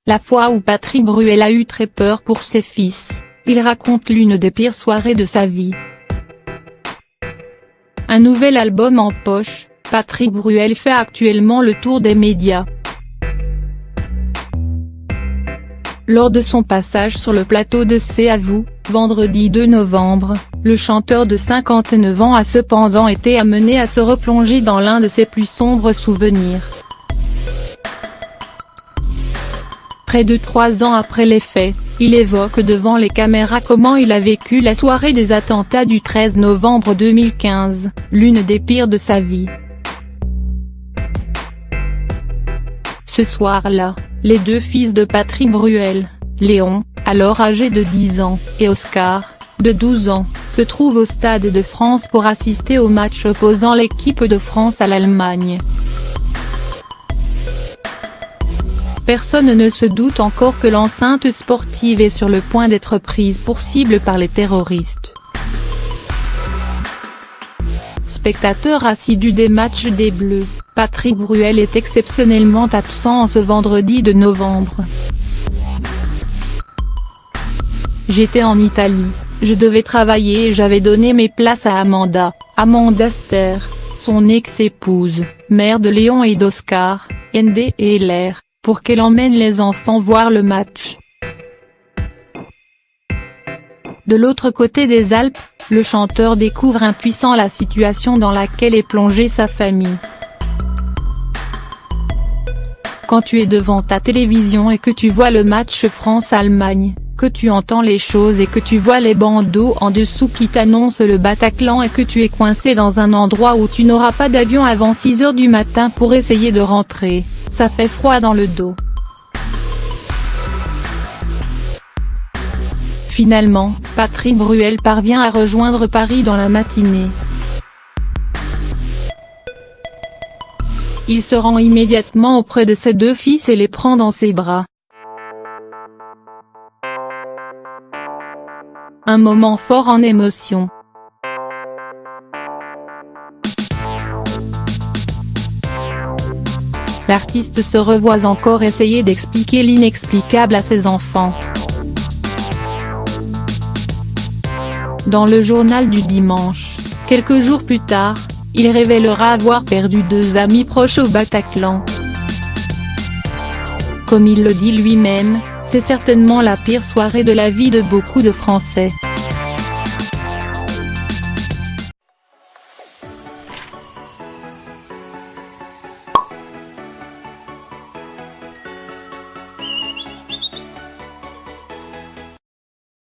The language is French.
La fois où Patrick Bruel a eu très peur pour ses fils, il raconte l'une des pires soirées de sa vie. Un nouvel album en poche, Patrick Bruel fait actuellement le tour des médias. Lors de son passage sur le plateau de C'est à vous, vendredi 2 novembre, le chanteur de 59 ans a cependant été amené à se replonger dans l'un de ses plus sombres souvenirs. Près de 3 ans après les faits, il évoque devant les caméras comment il a vécu la soirée des attentats du 13 novembre 2015, l'une des pires de sa vie. Ce soir-là, les deux fils de Patrick Bruel, Léon, alors âgé de 10 ans, et Oscar, de 12 ans, se trouvent au Stade de France pour assister au match opposant l'équipe de France à l'Allemagne. Personne ne se doute encore que l'enceinte sportive est sur le point d'être prise pour cible par les terroristes. Spectateur assidu des matchs des Bleus, Patrick Bruel est exceptionnellement absent ce vendredi de novembre. J'étais en Italie, je devais travailler et j'avais donné mes places à Amanda Ster, son ex-épouse, mère de Léon et d'Oscar, Ndé et LR, pour qu'elle emmène les enfants voir le match. De l'autre côté des Alpes, le chanteur découvre impuissant la situation dans laquelle est plongée sa famille. Quand tu es devant ta télévision et que tu vois le match France-Allemagne, que tu entends les choses et que tu vois les bandeaux en dessous qui t'annoncent le Bataclan et que tu es coincé dans un endroit où tu n'auras pas d'avion avant 6 h du matin pour essayer de rentrer, ça fait froid dans le dos. Finalement, Patrick Bruel parvient à rejoindre Paris dans la matinée. Il se rend immédiatement auprès de ses deux fils et les prend dans ses bras. Un moment fort en émotion. L'artiste se revoit encore essayer d'expliquer l'inexplicable à ses enfants. Dans le journal du dimanche, quelques jours plus tard, il révélera avoir perdu 2 amis proches au Bataclan. Comme il le dit lui-même, c'est certainement la pire soirée de la vie de beaucoup de Français.